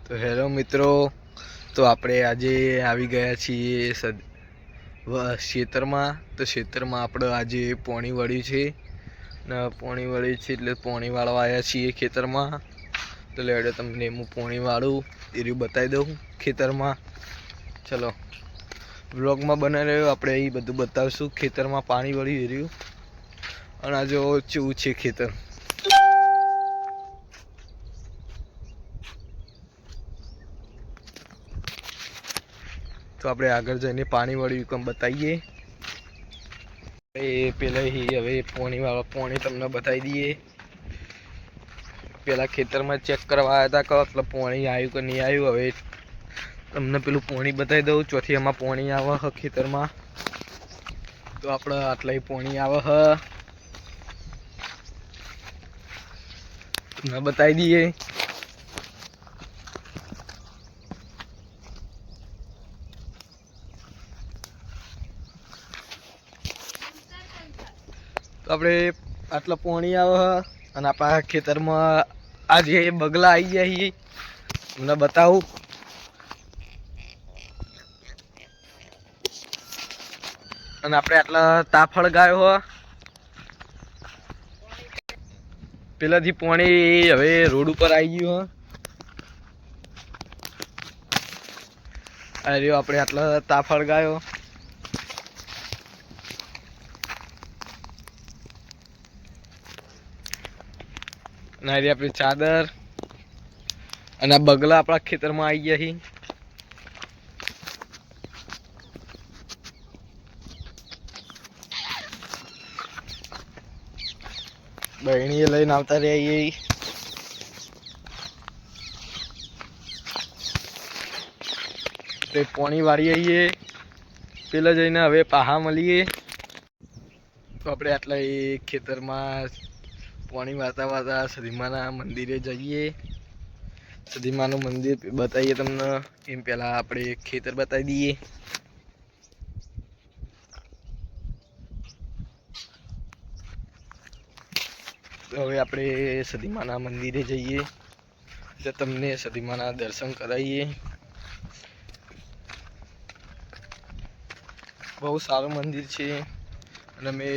તો હેલો મિત્રો, તો આપણે આજે આવી ગયા છીએ ખેતરમાં. તો ખેતરમાં આપણે આજે પોણી વળ્યું છે ને પોણી વળ્યું છે એટલે પોણી વાળવા આવ્યા છીએ ખેતરમાં. તો લેડો તમને હું પોણી વાળું એ રહ્યું બતાવી દઉં ખેતરમાં. ચલો વ્લોગમાં બનાવી રહ્યો, આપણે એ બધું બતાવીશું. ખેતરમાં પાણી વળ્યું એ રહ્યું અને આ જો કેવું છે ખેતર. તો આપણે આગળ જઈને પાણી વળ્યું કેમ બતાવીએ. એ પેલા હવે પોણી તમને બતાવી દઈએ. પેલા ખેતરમાં ચેક કરવા આવ્યા હતા કે એટલે પોણી આવ્યું કે નહીં આવ્યું. હવે તમને પેલું પોણી બતાવી દઉં. ચોથી એમાં પોણી આવે હ ખેતરમાં. તો આપણે આટલા પોણી આવે હ તમને બતાવી દઈએ. તો આપણે આટલા પોણી આવે અને આપણા ખેતરમાં આજે બગલા આવી ગયા છીએ. તમને બતાવું. અને આપણે આટલા તાફળ ગાયો હો. પેલાથી પોણી હવે રોડ ઉપર આવી ગયું હો. આ રહ્યો આપણે આટલા તાફળ ગાયો. નારી આપણી ચાદર અને આ બગલા આપણા ખેતરમાં આવી ગયા છે. બહેણીએ લઈને આવતા રહ્યા. તે પોણી વાળી આવીએ પેલા જઈને હવે પાહા મળીએ. તો આપણે આટલા એ ખેતરમાં પાણી વાતા વાતા સદીમાના મંદિરે જઈએ. સદીમાનું મંદિર બતાવીએ તમને. એમ પહેલાં આપણે ખેતર બતાવી દઈએ. તો હવે આપણે સદીમાના મંદિરે જઈએ તો તમને સદીમાના દર્શન કરાવીએ. બહુ સારું મંદિર છે અને અમે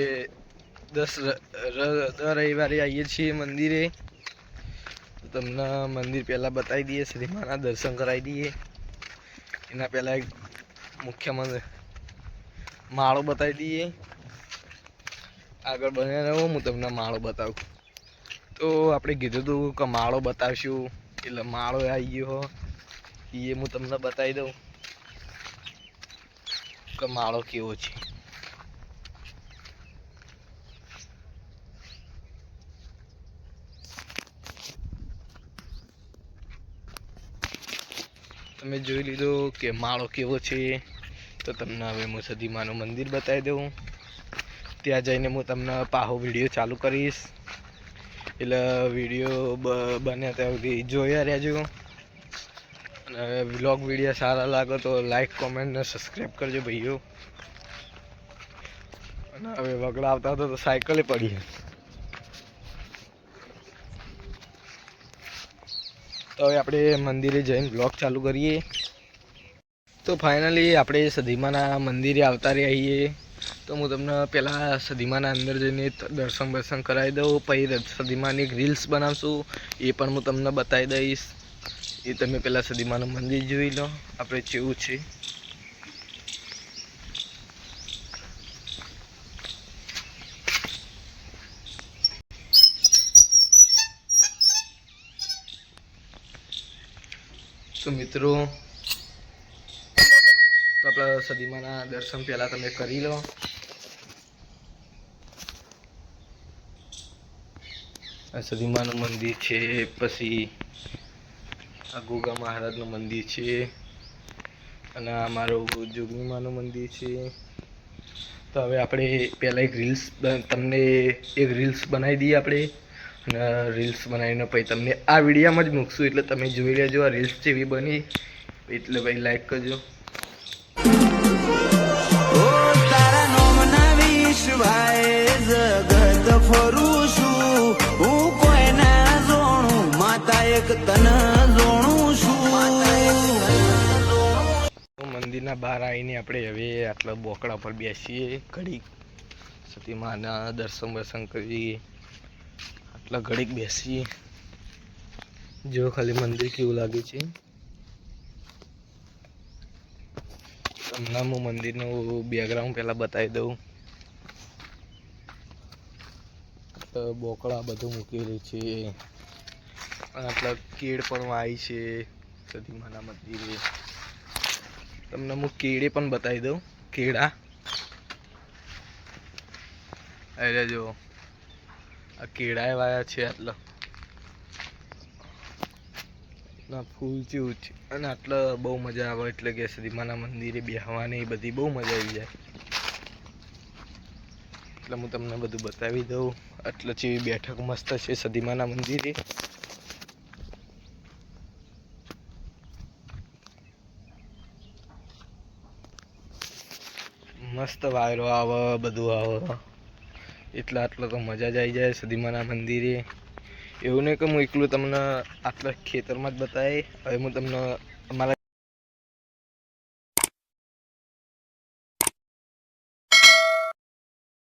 દર રવિવારે આવીએ છીએ મંદિરે. તમને મંદિર પહેલાં બતાવી દઈએ, શ્રીમાના દર્શન કરાવી દઈએ. એના પહેલાં એક મુખ્ય માળો બતાવી દઈએ. આગળ બને રહો, હું તમને માળો બતાવું. તો આપણે કીધું હતું કે માળો બતાવશું એટલે માળો આવી ગયો એ હું તમને બતાવી દઉં કે માળો કેવો છે. તમે જોઈ લીધો કે માળો કેવો છે. તો તમને હવે હું સદીમાનું મંદિર બતાવી દઉં. ત્યાં જઈને હું તમને પાહો વિડીયો ચાલુ કરીશ. એટલે વિડીયો બને ત્યાં સુધી જોયા રહેજો. અને વ્લોગ વિડીયો સારા લાગે તો લાઈક કોમેન્ટ ને સબસ્ક્રાઈબ કરજો ભાઈઓ. અને હવે વગડા આવતા હતા તો સાયકલે પડી. તો હવે આપણે મંદિરે જઈને બ્લોગ ચાલુ કરીએ. તો ફાઇનલી આપણે સદીમાના મંદિરે આવતા રહીએ. તો હું તમને પહેલાં સદીમાના અંદર જઈને દર્શન કરાવી દઉં. પછી સદીમાની એક રીલ્સ બનાવશું, એ પણ હું તમને બતાવી દઈશ. એ તમે પહેલાં સદીમાનું મંદિર જોઈ લો આપણે કેવું છે. તો મિત્રો, તો આપણા સદીમાના દર્શન પહેલાં તમે કરી લો. આ સદીમાનું મંદિર છે. પછી આ ગોગા મહારાજનું મંદિર છે અને આ મારું જોગણીમાનું મંદિર છે. તો હવે આપણે પહેલાં તમને એક રીલ્સ બનાવી દઈએ આપણે. અને રીલ્સ બનાવીને પછી તમને આ વિડીયોમાં જ મૂકશું એટલે તમે જોઈ લેજો આ રીલ્સ જેવી બની. એટલે ભાઈ લાઈક કરજો. જગત ફરું છું હું કોઈને જોણું માતા એક તને જોણું છું. મંદિરના બહાર આવીને આપણે હવે આટલા બોકડા પર બેસીએ, ઘડીક સતી માના દર્શન કરીએ, આટલા ઘડીક બેસીએ. જો ખાલી મંદિર કેવું લાગે છે. તમને હું મંદિરનું બેકગ્રાઉન્ડ પહેલાં બતાવી દઉં. તો બોકડા બધું મૂકેલું છે, આટલા કેળ પણ આવી છે સતી માના મંદિરે. તમને હું કેળે પણ બતાવી દઉં. કેળા અરે જો આ કેળા વાયા છે, આટલા ના ફૂલ જેવું છે. અને આટલા બહુ મજા આવે, એટલે કે સતી માના મંદિરે બેસવાની બધી બહુ મજા આવી જાય. એટલે હું તમને બધું બતાવી દઉં. એટલે જેવી બેઠક મસ્ત છે સતી માના મંદિરે. મસ્ત વાયરો આવે, બધું આવે, એટલે આટલો તો મજા જ આવી જાય સતી માના મંદિરે. એવું નહીં કે હું એકલું તમને આટલા ખેતરમાં જ બતાવે. હવે હું તમને અમારા